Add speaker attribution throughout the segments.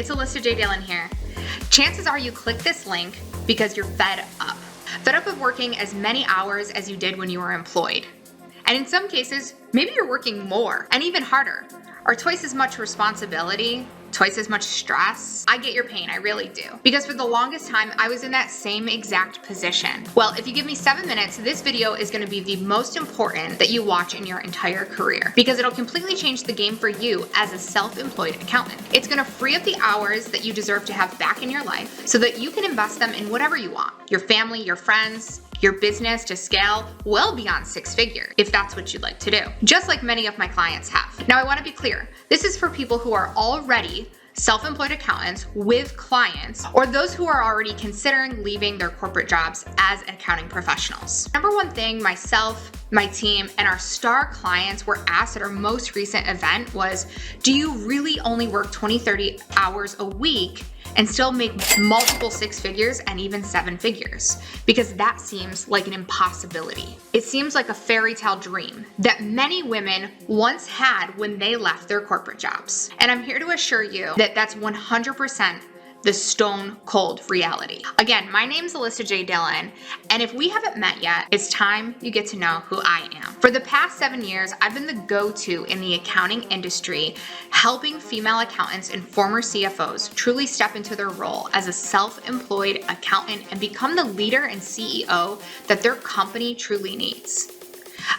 Speaker 1: it's Alyssa Dillon here. Chances are you clicked this link because you're fed up. Fed up of working as many hours as you did when you were employed. And in some cases, maybe you're working more and even harder, or twice as much responsibility, twice as much stress. I get your pain, I really do. Because for the longest time, I was in that same exact position. Well, if you give me 7 minutes, this video is gonna be the most important that you watch in your entire career, because it'll completely change the game for you as a self-employed accountant. It's gonna free up the hours that you deserve to have back in your life so that you can invest them in whatever you want. Your family, your friends, your business to scale well beyond 6 figures, if that's what you'd like to do, just like many of my clients have. Now, I wanna be clear, this is for people who are already self-employed accountants with clients, or those who are already considering leaving their corporate jobs as accounting professionals. Number one thing myself, my team, and our star clients were asked at our most recent event was, do you really only work 20, 30 hours a week and still make multiple 6 figures and even 7 figures? Because that seems like an impossibility. It seems like a fairy tale dream that many women once had when they left their corporate jobs. And I'm here to assure you that that's 100% the stone cold reality. Again, my name's Alyssa Dillon, and if we haven't met yet, it's time you get to know who I am. For the past 7 years, I've been the go-to in the accounting industry, helping female accountants and former CFOs truly step into their role as a self-employed accountant and become the leader and CEO that their company truly needs.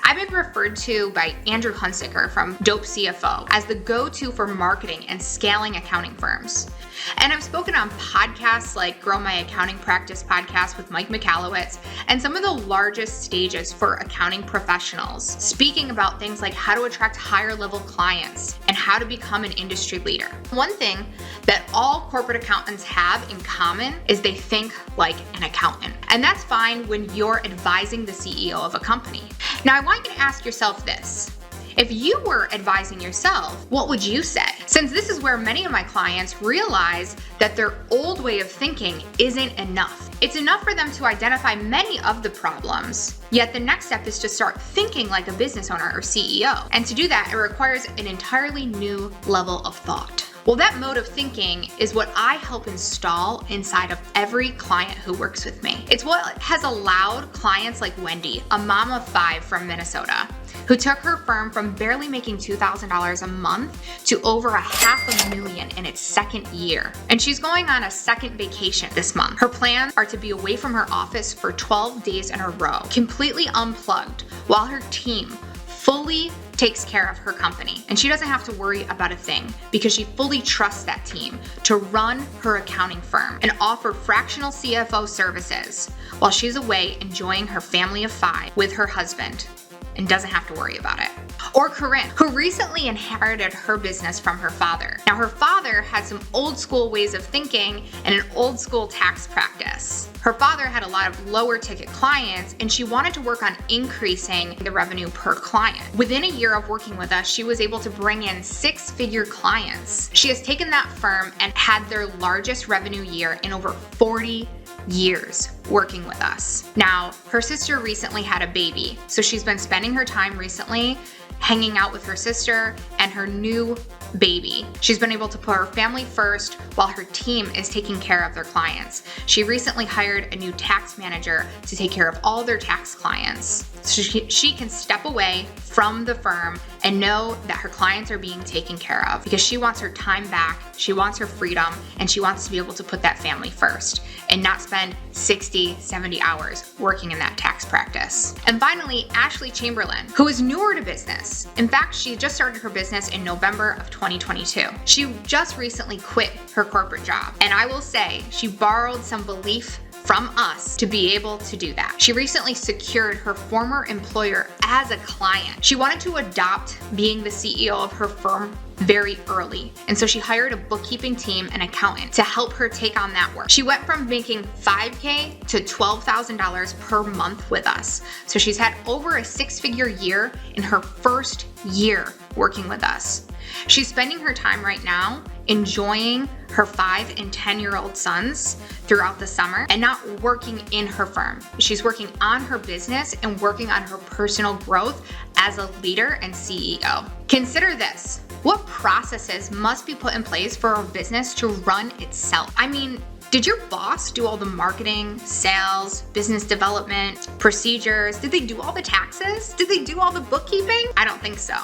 Speaker 1: I've been referred to by Andrew Hunsicker from Dope CFO as the go-to for marketing and scaling accounting firms. And I've spoken on podcasts like Grow My Accounting Practice podcast with Mike McAllowitz and some of the largest stages for accounting professionals, speaking about things like how to attract higher level clients and how to become an industry leader. One thing that all corporate accountants have in common is they think like an accountant. And that's fine when you're advising the CEO of a company. Now, I want you to ask yourself this. If you were advising yourself, what would you say? Since this is where many of my clients realize that their old way of thinking isn't enough. It's enough for them to identify many of the problems, yet the next step is to start thinking like a business owner or CEO. And to do that, it requires an entirely new level of thought. Well, that mode of thinking is what I help install inside of every client who works with me. It's what has allowed clients like Wendy, a mom of 5 from Minnesota, who took her firm from barely making $2,000 a month to over $500,000 in its second year. And she's going on a second vacation this month. Her plans are to be away from her office for 12 days in a row, completely unplugged, while her team fully takes care of her company. And she doesn't have to worry about a thing because she fully trusts that team to run her accounting firm and offer fractional CFO services while she's away enjoying her family of 5 with her husband and doesn't have to worry about it. Or Corett, who recently inherited her business from her father. Now, her father had some old school ways of thinking and an old school tax practice. Her father had a lot of lower ticket clients and she wanted to work on increasing the revenue per client. Within a year of working with us, she was able to bring in 6-figure clients. She has taken that firm and had their largest revenue year in over 40 years working with us. Now, her sister recently had a baby, so she's been spending her time recently hanging out with her sister and her new baby. She's been able to put her family first while her team is taking care of their clients. She recently hired a new tax manager to take care of all their tax clients. So she can step away from the firm and know that her clients are being taken care of because she wants her time back, she wants her freedom, and she wants to be able to put that family first and not spend 60, 70 hours working in that tax practice. And finally, Ashley Chamberlain, who is newer to business. In fact, she just started her business in November of 2022. She just recently quit her corporate job. And I will say she borrowed some belief from us to be able to do that. She recently secured her former employer as a client. She wanted to adopt being the CEO of her firm very early. And so she hired a bookkeeping team and accountant to help her take on that work. She went from making $5,000 to $12,000 per month with us. So she's had over a 6-figure year in her first year working with us. She's spending her time right now enjoying her 5 and 10-year-old sons throughout the summer and not working in her firm. She's working on her business and working on her personal growth as a leader and CEO. Consider this. What processes must be put in place for a business to run itself? I mean, did your boss do all the marketing, sales, business development, procedures? Did they do all the taxes? Did they do all the bookkeeping? I don't think so.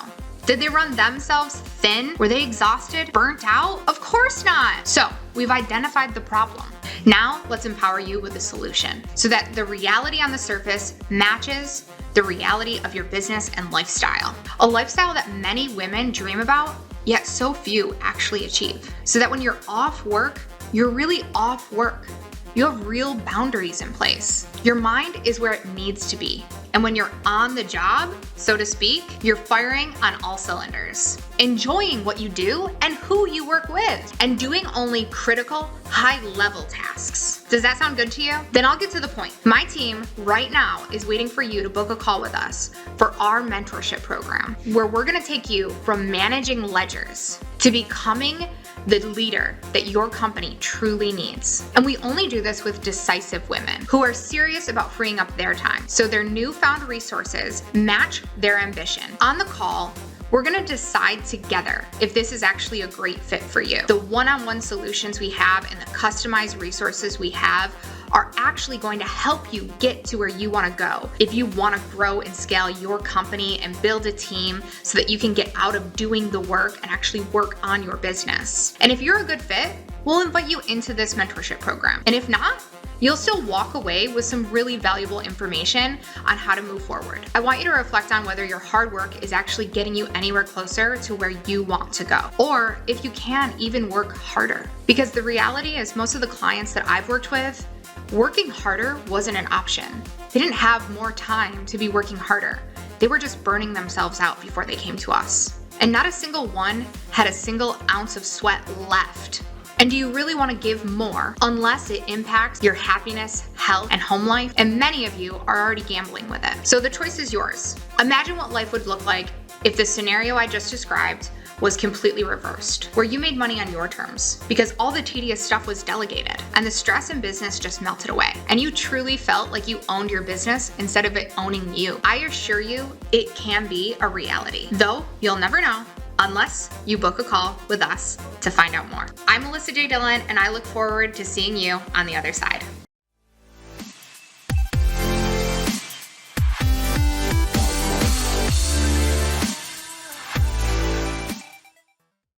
Speaker 1: Did they run themselves thin? Were they exhausted, burnt out? Of course not. So we've identified the problem. Now let's empower you with a solution so that the reality on the surface matches the reality of your business and lifestyle. A lifestyle that many women dream about, yet so few actually achieve. So that when you're off work, you're really off work. You have real boundaries in place. Your mind is where it needs to be. And when you're on the job, so to speak, you're firing on all cylinders, enjoying what you do and who you work with, and doing only critical, high-level tasks. Does that sound good to you? Then I'll get to the point. My team right now is waiting for you to book a call with us for our mentorship program, where we're gonna take you from managing ledgers to becoming the leader that your company truly needs. And we only do this with decisive women who are serious about freeing up their time so their newfound resources match their ambition. On the call, we're gonna decide together if this is actually a great fit for you. The one-on-one solutions we have and the customized resources we have are actually going to help you get to where you wanna go. If you wanna grow and scale your company and build a team so that you can get out of doing the work and actually work on your business. And if you're a good fit, we'll invite you into this mentorship program. And if not, you'll still walk away with some really valuable information on how to move forward. I want you to reflect on whether your hard work is actually getting you anywhere closer to where you want to go, or if you can even work harder. Because the reality is most of the clients that I've worked with, working harder wasn't an option. They didn't have more time to be working harder. They were just burning themselves out before they came to us. And not a single one had a single ounce of sweat left. And do you really want to give more unless it impacts your happiness, health, and home life? And many of you are already gambling with it. So the choice is yours. Imagine what life would look like if the scenario I just described was completely reversed, where you made money on your terms because all the tedious stuff was delegated and the stress in business just melted away. And you truly felt like you owned your business instead of it owning you. I assure you, it can be a reality, though you'll never know unless you book a call with us to find out more. I'm Alyssa Dillon, and I look forward to seeing you on the other side.